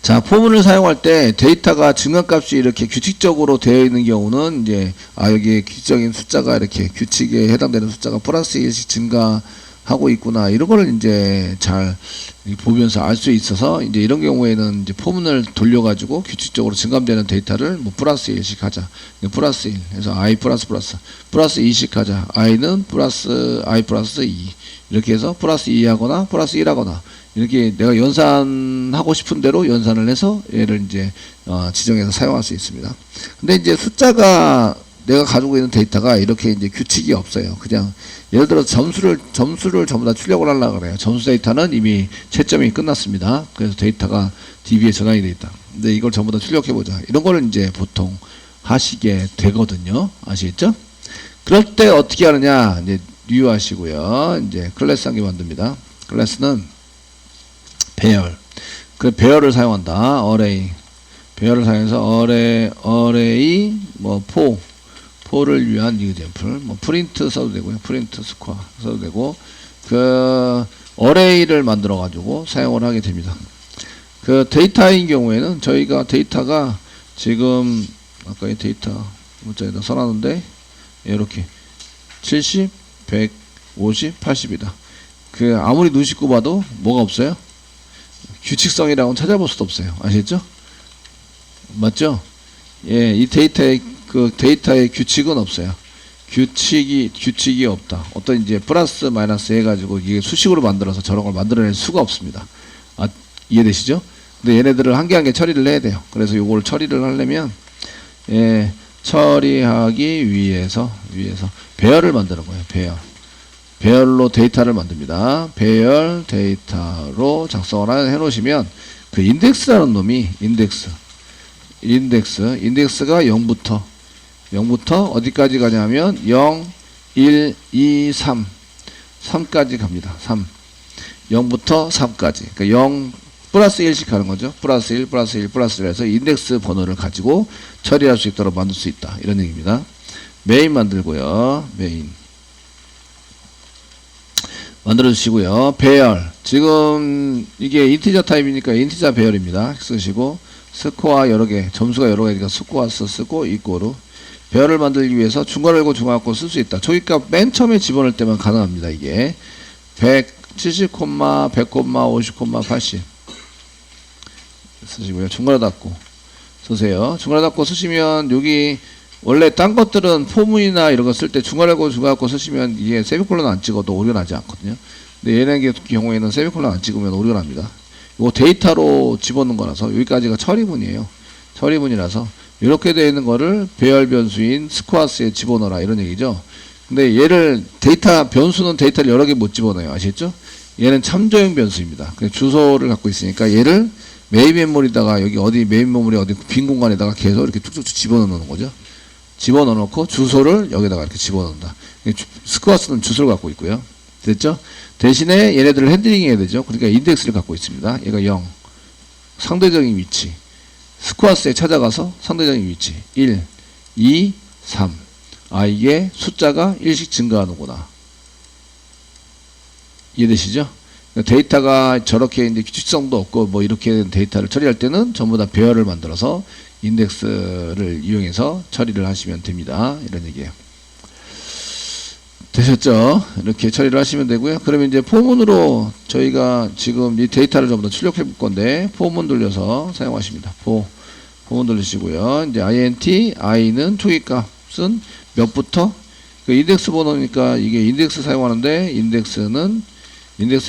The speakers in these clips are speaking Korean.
자, 포문을 사용할 때 데이터가 증가값이 이렇게 규칙적으로 되어 있는 경우는 이제 여기에 규칙적인 숫자가 이렇게 규칙에 해당되는 숫자가 플러스 1씩 증가하고 있구나, 이런 거를 이제 잘 보면서 알 수 있어서, 이제 이런 경우에는 이제 포문을 돌려가지고 규칙적으로 증감되는 데이터를 뭐 플러스 1씩 하자. 플러스 1. 그래서 i 플러스 2씩 하자. i는 플러스 i 플러스 2. 이렇게 해서 플러스 2 하거나 플러스 1 하거나, 이렇게 내가 연산하고 싶은 대로 연산을 해서 얘를 이제 지정해서 사용할 수 있습니다. 근데 이제 숫자가 내가 가지고 있는 데이터가 이렇게 이제 규칙이 없어요. 그냥 예를 들어 점수를 전부 다 출력을 하려고 그래요. 점수 데이터는 이미 채점이 끝났습니다. 그래서 데이터가 DB에 전환이 되어 있다. 근데 이걸 전부 다 출력해 보자. 이런 거를 이제 보통 하시게 되거든요. 아시겠죠? 그럴 때 어떻게 하느냐? 이제 new 하시고요. 이제 클래스 한 개 만듭니다. 클래스는 배열. 그 배열을 사용한다. array. 배열을 사용해서 array 뭐 포를 위한 example. 뭐 프린트 써도 되고요. 프린트 스코어 써도 되고, 그 array를 만들어 가지고 사용을 하게 됩니다. 그 데이터인 경우에는 저희가 데이터가 지금 아까 이 데이터 문자에다 써놨는데 이렇게 70, 100, 50, 80이다. 그 아무리 눈 씻고 봐도 뭐가 없어요? 규칙성이라고는 찾아볼 수도 없어요. 아시겠죠? 맞죠? 예, 이 데이터의 규칙은 없어요. 규칙이 없다. 어떤 이제 플러스 마이너스 해가지고 이게 수식으로 만들어서 저런 걸 만들어낼 수가 없습니다. 이해되시죠? 근데 얘네들을 한 개 한 개 처리를 해야 돼요. 그래서 요걸 처리를 하려면, 예, 처리하기 위해서 배열을 만드는 거예요. 배열로 데이터를 만듭니다. 배열 데이터로 작성을 해놓으시면, 그 인덱스라는 놈이 인덱스가 0부터 어디까지 가냐면 0, 1, 2, 3까지 갑니다. 0부터 3까지. 그러니까 0 플러스 1씩 하는 거죠. 플러스 1, 플러스 1, 플러스 1 해서 인덱스 번호를 가지고 처리할 수 있도록 만들 수 있다. 이런 얘기입니다. 메인 만들고요. 메인 만들어주시고요. 배열. 지금 이게 인티저 타입이니까 인티저 배열입니다. 쓰시고, 스코어 여러 개, 점수가 여러 개니까 스코어 쓰고, 이꼬로. 배열을 만들기 위해서 중괄호, 중괄호 쓸 수 있다. 초기값 맨 처음에 집어넣을 때만 가능합니다. 이게 170, 100, 50, 80 쓰시고요. 중괄호 닫고 쓰세요. 중괄호 닫고 쓰시면, 여기 원래 딴 것들은 포문이나 이런 거 쓸 때 중괄호 쓰시면 이게 세미콜론 안 찍어도 오류가 나지 않거든요. 근데 얘네 경우에는 세미콜론 안 찍으면 오류가 납니다. 이거 데이터로 집어넣은 거라서 여기까지가 처리문이에요. 처리문이라서 이렇게 되어 있는 거를 배열 변수인 스코어스에 집어넣어라, 이런 얘기죠. 근데 얘를 변수는 데이터를 여러 개 못 집어넣어요. 아시겠죠? 얘는 참조형 변수입니다. 주소를 갖고 있으니까 얘를 메인 메모리다가 여기 메인 메모리 어디 빈 공간에다가 계속 이렇게 툭툭툭 집어넣는 거죠. 집어넣고 주소를 여기다가 이렇게 집어넣는다. 스코어스는 주소를 갖고 있고요. 됐죠? 대신에 얘네들을 핸들링 해야 되죠. 그러니까 인덱스를 갖고 있습니다. 얘가 0. 상대적인 위치. 스코어스에 찾아가서 상대적인 위치. 1, 2, 3. 이게 숫자가 1씩 증가하는구나. 이해되시죠? 데이터가 저렇게 이제 규칙성도 없고 뭐 이렇게 된 데이터를 처리할 때는 전부 다 배열을 만들어서 인덱스를 이용해서 처리를 하시면 됩니다. 이런 얘기예요. 되셨죠? 이렇게 처리를 하시면 되고요. 그러면 이제 포문으로 저희가 지금 이 데이터를 전부 다 출력해 볼 건데, 포문 돌려서 사용하십니다. 포문 돌리시고요. 이제 int, i는 초기값은 몇부터? 그 인덱스 번호니까 이게 인덱스 사용하는데, 인덱스에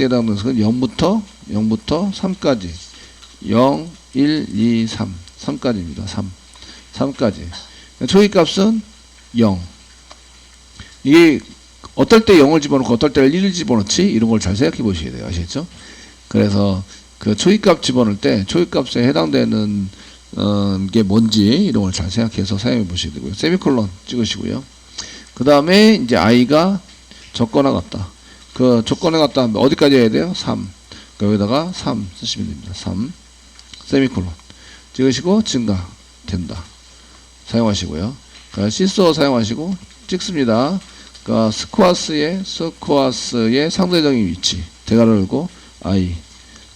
해당하는 것은 0부터 3까지. 0, 1, 2, 3까지입니다. 3까지. 초기값은 0. 이게 어떨 때 0을 집어넣고 어떨 때 1을 집어넣지? 이런 걸 잘 생각해 보셔야 돼요. 아시겠죠? 그래서 그 초기값 집어넣을 때 초기값에 해당되는 게 뭔지 이런 걸 잘 생각해서 사용해 보셔야 되고요. 세미콜론 찍으시고요. 그 다음에 이제 i가 적거나 같다. 그 조건에 갖다 하면 어디까지 해야 돼요? 3. 그러니까 여기다가 3 쓰시면 됩니다. 3. 세미콜론. 찍으시고 증가된다. 사용하시고요. 그러니까 시소어 사용하시고 찍습니다. 그러니까 스코어스의 상대적인 위치. 대괄호 열고 i.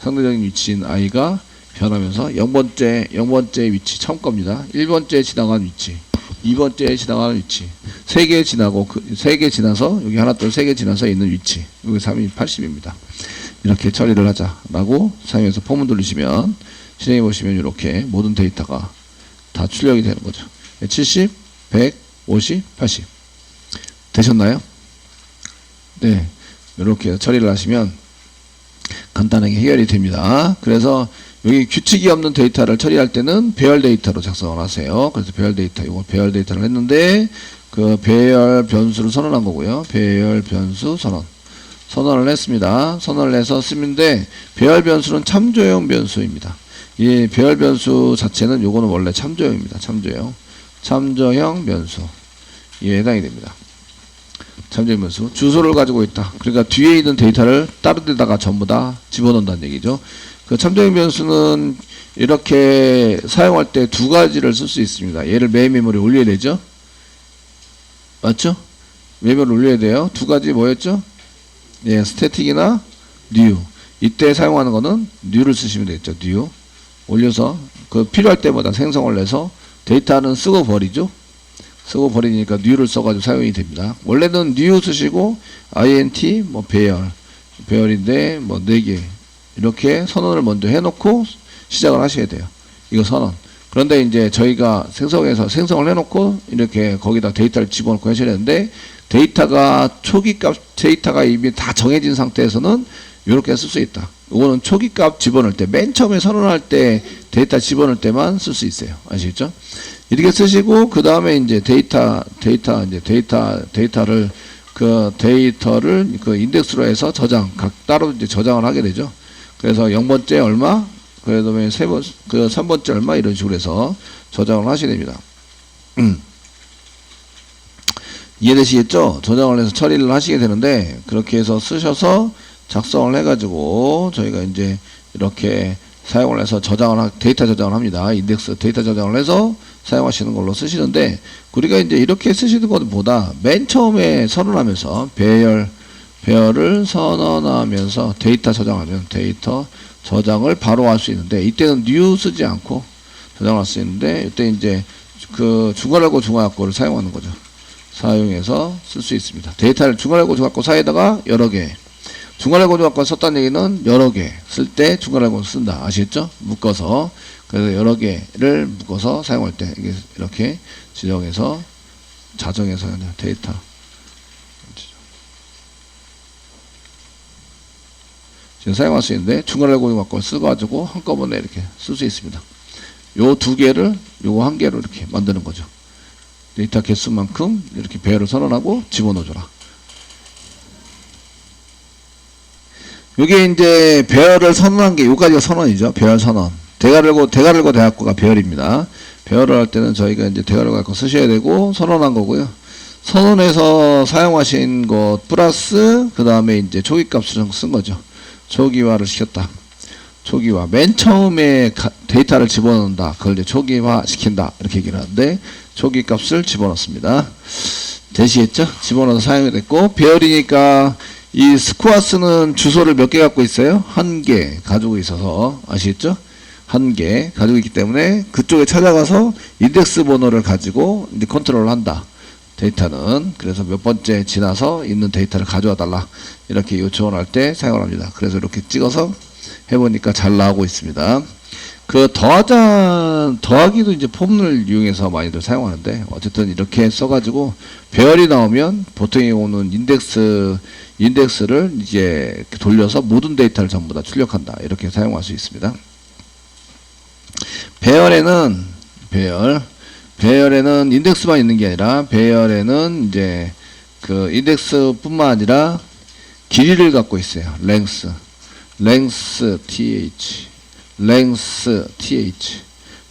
상대적인 위치인 i가 변하면서 0번째 위치 처음 겁니다. 1번째 지나간 위치, 2번째 지나가는 위치, 3개 지나고 3개 지나서 여기 하나 둘 3개 지나서 있는 위치, 여기 3이 80입니다. 이렇게 처리를 하자라고 사용해서 포문 돌리시면 실행해 보시면 이렇게 모든 데이터가 다 출력이 되는 거죠. 70, 100, 50, 80 되셨나요? 네, 이렇게 처리를 하시면 간단하게 해결이 됩니다. 그래서 여기 규칙이 없는 데이터를 처리할 때는 배열 데이터로 작성을 하세요. 그래서 배열 데이터, 이거 배열 데이터를 했는데 그 배열 변수를 선언한 거고요. 배열 변수 선언을 했습니다. 선언을 해서 쓰는데 배열 변수는 참조형 변수입니다. 이 배열 변수 자체는 요거는 원래 참조형입니다. 참조형 변수 이에 해당이 됩니다. 참조형 변수 주소를 가지고 있다. 그러니까 뒤에 있는 데이터를 다른 데다가 전부 다 집어넣는다는 얘기죠. 그 참조형 변수는 이렇게 사용할 때 두 가지를 쓸 수 있습니다. 얘를 메인 메모리에 올려야 되죠. 맞죠? 메모리를 올려야 돼요. 두 가지 뭐였죠? 예, 스태틱이나 new. 이때 사용하는 거는 new를 쓰시면 되겠죠. new. 올려서 그 필요할 때마다 생성을 해서 데이터는 쓰고 버리죠. 쓰고 버리니까 new를 써가지고 사용이 됩니다. 원래는 new 쓰시고 int 뭐 배열인데 뭐 4개 이렇게 선언을 먼저 해놓고 시작을 하셔야 돼요. 이거 선언. 그런데 이제 저희가 생성을 해놓고 이렇게 거기다 데이터를 집어넣고 하셔야 되는데 데이터가 데이터가 이미 다 정해진 상태에서는 이렇게 쓸 수 있다. 이거는 초기값 집어넣을 때, 맨 처음에 선언할 때 데이터 집어넣을 때만 쓸 수 있어요. 아시겠죠? 이렇게 쓰시고 그 다음에 이제 데이터를 그 인덱스로 해서 따로 이제 저장을 하게 되죠. 그래서 0번째 얼마, 그 다음에 3번째 얼마 이런 식으로 해서 저장을 하셔야 됩니다. 이해되시겠죠? 저장을 해서 처리를 하시게 되는데 그렇게 해서 쓰셔서 작성을 해가지고 저희가 이제 이렇게 사용을 해서 데이터 저장을 합니다. 인덱스 데이터 저장을 해서 사용하시는 걸로 쓰시는데 우리가 이제 이렇게 쓰시는 것보다 맨 처음에 선언하면서 배열을 선언하면서 데이터 저장을 바로 할 수 있는데 이때는 new 쓰지 않고 저장할 수 있는데 이때 이제 그 중괄호고 중괄호를 사용하는 거죠. 사용해서 쓸 수 있습니다. 데이터를 중괄호고 중괄호 사이에다가 여러 개 중괄호고 중괄호 썼다는 얘기는 여러 개 쓸 때 중괄호고 쓴다. 아시겠죠? 묶어서 그래서 여러 개를 묶어서 사용할 때 이렇게 지정해서 자정해서 데이터 지금 사용할 수 있는데 중괄호고 중괄호 써가지고 한꺼번에 이렇게 쓸 수 있습니다. 요 두 개를 요거 한 개로 이렇게 만드는 거죠. 데이터 개수만큼 이렇게 배열을 선언하고 집어넣어줘라. 이게 이제 배열을 선언한 게 요까지가 선언이죠. 배열 선언. 대괄호 대학교가 배열입니다. 배열을 할 때는 저희가 이제 대괄호 갖고 쓰셔야 되고 선언한 거고요. 선언해서 사용하신 것 플러스 그 다음에 이제 초기값을 쓴 거죠. 초기화를 시켰다. 초기화. 맨 처음에 데이터를 집어넣는다. 그걸 이제 초기화 시킨다. 이렇게 얘기를 하는데 초기 값을 집어넣습니다. 되시겠죠? 집어넣어서 사용이 됐고 배열이니까 이 스코어스는 주소를 몇 개 갖고 있어요? 1개 가지고 있어서 아시겠죠? 1개 가지고 있기 때문에 그쪽에 찾아가서 인덱스 번호를 가지고 이제 컨트롤을 한다. 데이터는 그래서 몇 번째 지나서 있는 데이터를 가져와 달라 이렇게 요청을 할 때 사용을 합니다. 그래서 이렇게 찍어서 해보니까 잘 나오고 있습니다. 그 더하기도 이제 폼을 이용해서 많이들 사용하는데 어쨌든 이렇게 써가지고 배열이 나오면 보통의 경우는 인덱스를 이제 돌려서 모든 데이터를 전부 다 출력한다. 이렇게 사용할 수 있습니다. 배열에는 인덱스만 있는 게 아니라 배열에는 이제 그 인덱스뿐만 아니라 길이를 갖고 있어요.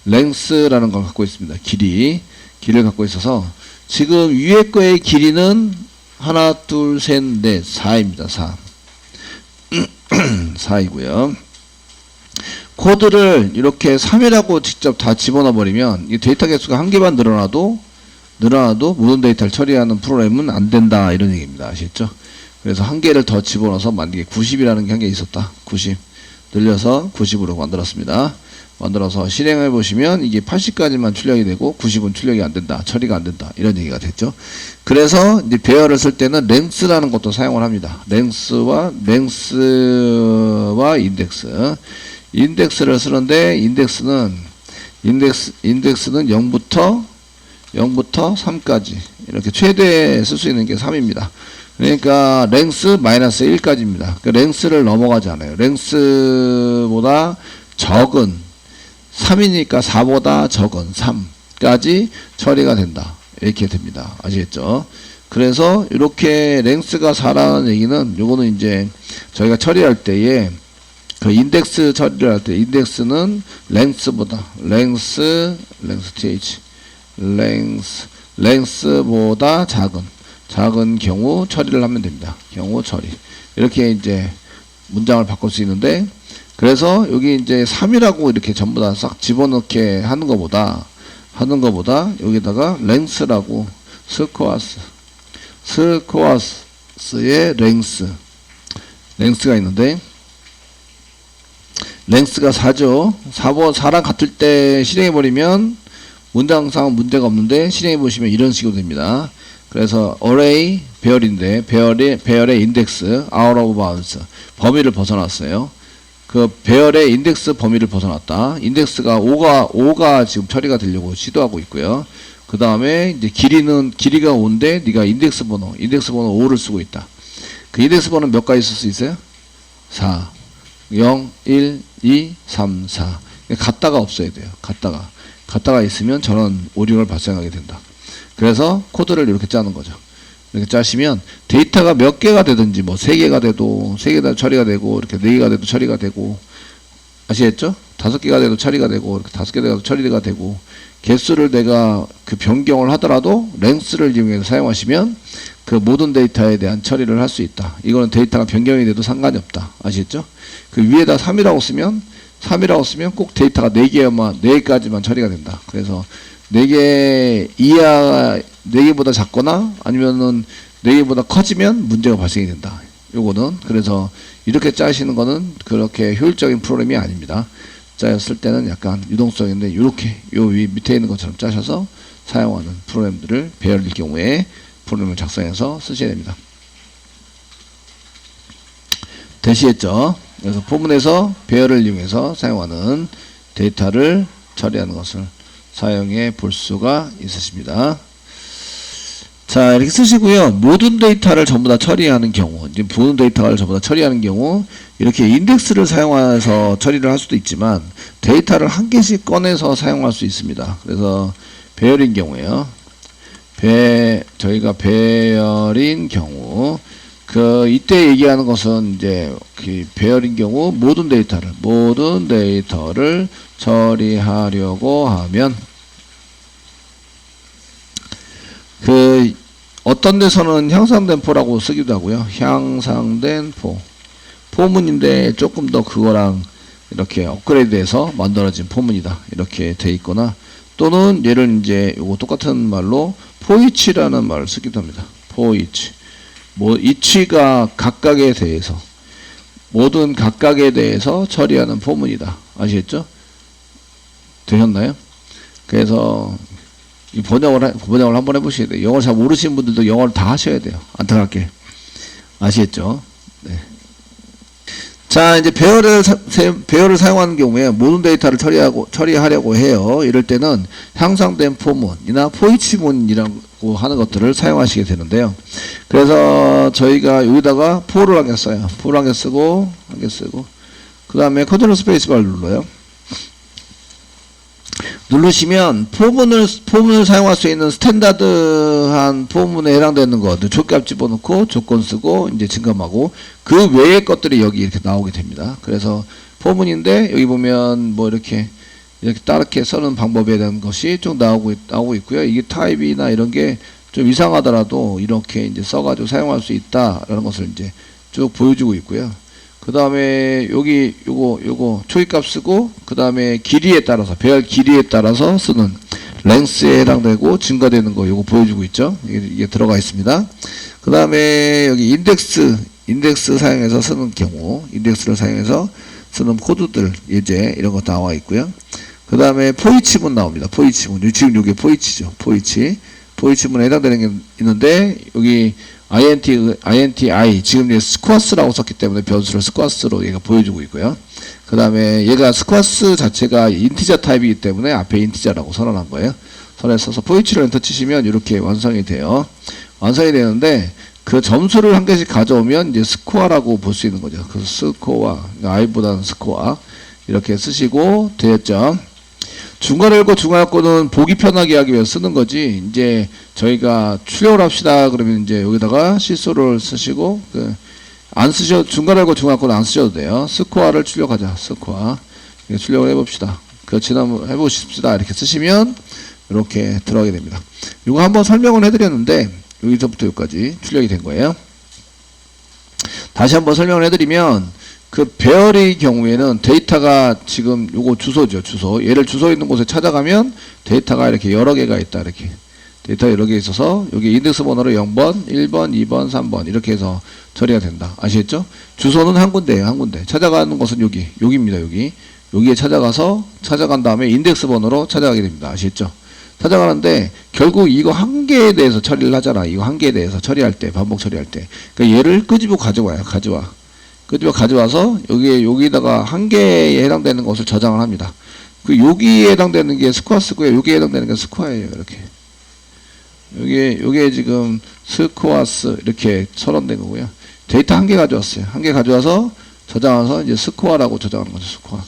랭스라는 걸 갖고 있습니다. 길이를 갖고 있어서 지금 위에 거의 길이는 하나, 둘, 셋, 넷, 4입니다. 4이고요. 코드를 이렇게 3이라고 직접 다 집어넣어 버리면 이 데이터 개수가 한 개만 늘어나도 모든 데이터를 처리하는 프로그램은 안 된다 이런 얘기입니다. 아시겠죠? 그래서 한 개를 더 집어넣어서 만약에 90이라는 게 한 개 있었다. 90 늘려서 90으로 만들었습니다. 만들어서 실행해 보시면 이게 80까지만 출력이 되고 90은 출력이 안 된다. 처리가 안 된다. 이런 얘기가 됐죠. 그래서 이제 배열을 쓸 때는 랭스라는 것도 사용을 합니다. 랭스와 인덱스. 인덱스를 쓰는데 인덱스는 0부터 3까지 이렇게 최대 쓸 수 있는 게 3입니다. 그러니까 랭스 마이너스 1까지입니다. 그러니까 랭스를 넘어가지 않아요. 랭스보다 적은 3이니까 4보다 적은 3까지 처리가 된다. 이렇게 됩니다. 아시겠죠? 그래서 이렇게 랭스가 4라는 얘기는 요거는 이제 저희가 처리할 때에 그 인덱스 처리를 할 때 인덱스는 랭스보다 작은 경우 처리를 하면 됩니다. 경우 처리. 이렇게 이제 문장을 바꿀 수 있는데, 그래서 여기 이제 3이라고 이렇게 전부 다 싹 집어넣게 하는 것보다 여기다가 랭스라고 스코어스의 랭스가 있는데, 랭스가 4죠. 4랑 같을 때 실행해버리면 문장상 문제가 없는데, 실행해보시면 이런 식으로 됩니다. 그래서 array 배열인데 배열의 인덱스 out of bounds 범위를 벗어났어요. 그 배열의 인덱스 범위를 벗어났다. 인덱스가 5가 지금 처리가 되려고 시도하고 있고요. 그 다음에 이제 길이가 5인데 네가 인덱스 번호 5를 쓰고 있다. 그 인덱스 번호 몇 가지 쓸 수 있어요? 4, 0, 1, 2, 3, 4. 갖다가 없어야 돼요. 갖다가 있으면 저런 오류를 발생하게 된다. 그래서 코드를 이렇게 짜는 거죠. 이렇게 짜시면 데이터가 몇 개가 되든지 뭐 3개가 돼도 3개가 처리가 되고, 이렇게 4개가 돼도 처리가 되고, 아시겠죠? 5개가 돼도 처리가 되고, 이렇게 5개 돼도 처리가 되고, 개수를 내가 그 변경을 하더라도 랭스를 이용해서 사용하시면 그 모든 데이터에 대한 처리를 할 수 있다. 이거는 데이터가 변경이 돼도 상관이 없다. 아시겠죠? 그 위에다 3이라고 쓰면 꼭 데이터가 4개까지만 처리가 된다. 그래서 4개 이하, 4개보다 작거나 아니면은 4개보다 커지면 문제가 발생이 된다. 요거는 그래서 이렇게 짜시는 거는 그렇게 효율적인 프로그램이 아닙니다. 짜였을 때는 약간 유동성인데, 이렇게 요 밑에 있는 것처럼 짜셔서 사용하는 프로그램들을 배열일 경우에 프로그램을 작성해서 쓰셔야 됩니다. 되시겠죠? 그래서 포문에서 배열을 이용해서 사용하는 데이터를 처리하는 것을 사용해 볼 수가 있으십니다. 자, 이렇게 쓰시고요. 모든 데이터를 전부 다 처리하는 경우, 이제 모든 데이터를 전부 다 처리하는 경우, 이렇게 인덱스를 사용해서 처리를 할 수도 있지만, 데이터를 한 개씩 꺼내서 사용할 수 있습니다. 그래서 배열인 경우에요. 저희가 배열인 경우, 이때 얘기하는 것은 이제 그 배열인 경우 모든 데이터를 처리하려고 하면, 어떤 데서는 향상된 포라고 쓰기도 하고요. 향상된 포문인데 조금 더 그거랑 이렇게 업그레이드해서 만들어진 포문이다. 이렇게 돼 있거나, 또는 얘를 이제 요거 똑같은 말로 포이치라는 말을 쓰기도 합니다. 포이치. 이치가 모든 각각에 대해서 처리하는 포문이다. 아시겠죠? 되셨나요? 그래서 이 번역을 한번 해보셔야 돼요. 영어를 잘 모르시는 분들도 영어를 다 하셔야 돼요. 안타깝게. 아시겠죠? 네. 자, 이제 배열을 사용하는 경우에 모든 데이터를 처리하려고 해요. 이럴 때는 향상된 포문이나 포이치문이라고 하는 것들을 사용하시게 되는데요. 그래서 저희가 여기다가 포를 한 개 써요. 포를 한 개 쓰고, 그 다음에 컨트롤 스페이스바를 눌러요. 누르시면 포문을 사용할 수 있는 스탠다드한 포문에 해당되는 것들 조값 집어넣고 조건 쓰고 이제 증감하고, 그 외의 것들이 여기 이렇게 나오게 됩니다. 그래서 포문인데 여기 보면 뭐 이렇게 따르게 써는 방법에 대한 것이 쭉 나오고 있고요. 이게 타입이나 이런 게 좀 이상하더라도 이렇게 이제 써가지고 사용할 수 있다라는 것을 이제 쭉 보여주고 있고요. 그 다음에 여기 요거 초기값 쓰고, 그 다음에 길이에 따라서 배열 길이에 따라서 쓰는 랭스에 해당되고 증가되는 거 요거 보여주고 있죠. 이게 들어가 있습니다. 그 다음에 여기 인덱스 사용해서 쓰는 경우, 인덱스를 사용해서 쓰는 코드들, 예제, 이런 거 나와 있고요. 그 다음에 포이치문 나옵니다. 포이치문. 지금 요게 포이치죠. 포이치문에 해당되는 게 있는데, 여기 INTI, 지금 얘 스쿼스라고 썼기 때문에 변수를 스쿼스로 얘가 보여주고 있고요. 그 다음에 얘가 스쿼스 자체가 인티저 타입이기 때문에 앞에 인티저라고 선언한 거예요. 선언해서 포이치를 엔터 치시면 이렇게 완성이 돼요. 완성이 되는데, 그 점수를 한 개씩 가져오면 이제 스코어라고 볼 수 있는 거죠. 그 스코어, i보다는 스코어. 이렇게 쓰시고, 되었죠. 중괄호열고 중괄호는 보기 편하게 하기 위해서 쓰는 거지. 이제 저희가 출력을 합시다. 그러면 이제 여기다가 실수를 쓰시고, 안 쓰셔도, 중괄호열고 중괄호는 안 쓰셔도 돼요. 스코어를 출력하자. 스코어. 출력을 해봅시다. 지난번 해보십시다. 이렇게 쓰시면 이렇게 들어가게 됩니다. 이거 한번 설명을 해드렸는데, 여기서부터 여기까지 출력이 된 거예요. 다시 한번 설명을 해드리면, 그 배열의 경우에는 데이터가 지금 요거 주소죠, 주소. 얘를 주소 있는 곳에 찾아가면 데이터가 이렇게 여러 개가 있다, 이렇게. 데이터 여러 개 있어서 여기 인덱스 번호로 0번, 1번, 2번, 3번 이렇게 해서 처리가 된다. 아시겠죠? 주소는 한 군데예요, 한 군데. 찾아가는 곳은 여기입니다, 여기. 여기에 찾아간 다음에 인덱스 번호로 찾아가게 됩니다. 아시겠죠? 찾아가는데 결국 이거 한 개에 대해서 처리를 하잖아. 이거 한 개에 대해서 처리할 때, 반복 처리할 때. 그러니까 얘를 끄집어 가져와요. 끄집어 가져와서 여기다가 한 개에 해당되는 것을 저장을 합니다. 그 여기에 해당되는 게 스코어스고요. 여기에 해당되는 게 스코어예요. 이렇게. 요게 지금 스코어스 이렇게 선언된 거고요. 데이터 한 개 가져왔어요. 한 개 가져와서 저장해서 이제 스코어라고 저장하는 거죠. 스코어.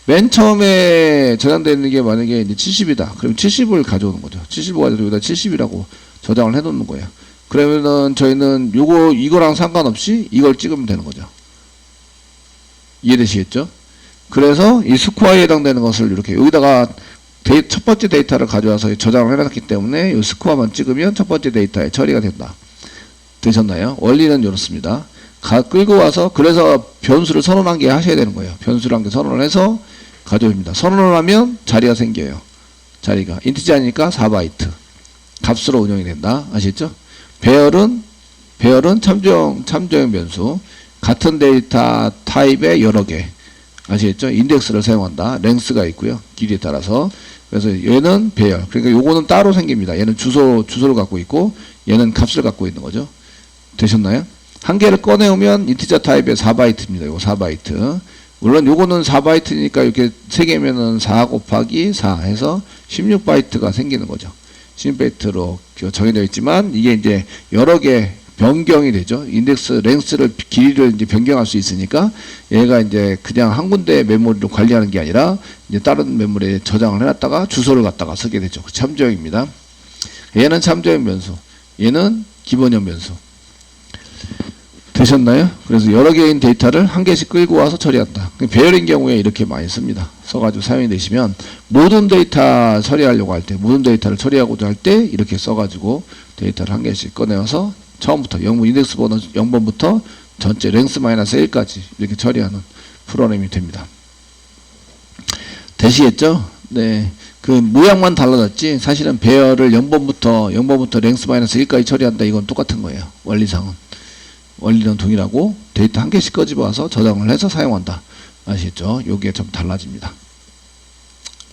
맨 처음에 저장되는 게 만약에 이제 70이다. 그럼 70을 가져오는 거죠. 70을 가지고 여기다 70이라고 저장을 해 놓는 거예요. 그러면은 저희는 이거랑 상관없이 이걸 찍으면 되는 거죠. 이해되시겠죠? 그래서 이 스코어에 해당되는 것을 이렇게 여기다가 첫 번째 데이터를 가져와서 저장을 해놨기 때문에 이 스코어만 찍으면 첫 번째 데이터에 처리가 된다. 되셨나요? 원리는 이렇습니다. 끌고 와서 그래서 변수를 선언한 게 하셔야 되는 거예요. 변수를 한 개 선언을 해서 가져옵니다. 선언을 하면 자리가 생겨요. 자리가 인티저니까 4바이트 값으로 운영이 된다. 아시겠죠? 배열은 참조형 변수. 같은 데이터 타입의 여러 개. 아시겠죠? 인덱스를 사용한다. 랭스가 있고요. 길이에 따라서. 그래서 얘는 배열. 그러니까 요거는 따로 생깁니다. 얘는 주소를 갖고 있고 얘는 값을 갖고 있는 거죠. 되셨나요? 한 개를 꺼내오면 인티저 타입의 4바이트입니다. 요거 4바이트. 물론 요거는 4바이트니까 이렇게 3개면은 4 곱하기 4 해서 16바이트가 생기는 거죠. 16바이트로 정해져 있지만 이게 이제 여러 개 변경이 되죠. 인덱스 랭스를 길이를 이제 변경할 수 있으니까 얘가 이제 그냥 한 군데 메모리로 관리하는 게 아니라 이제 다른 메모리에 저장을 해놨다가 주소를 갖다가 쓰게 되죠. 참조형입니다. 얘는 참조형 변수, 얘는 기본형 변수. 되셨나요? 그래서 여러 개의 데이터를 한 개씩 끌고 와서 처리한다. 배열인 경우에 이렇게 많이 씁니다. 써가지고 사용이 되시면 모든 데이터 처리하려고 할 때, 모든 데이터를 처리하고자 할 때 이렇게 써가지고 데이터를 한 개씩 꺼내와서 처음부터 인덱스 번호 0번부터 전체 랭스 -1까지 이렇게 처리하는 프로그램이 됩니다. 되시겠죠? 네. 그 모양만 달라졌지 사실은 배열을 0번부터 랭스 -1까지 처리한다. 이건 똑같은 거예요. 원리상은. 원리는 동일하고 데이터 한 개씩 꺼집어 와서 저장을 해서 사용한다. 아시겠죠? 요게 좀 달라집니다.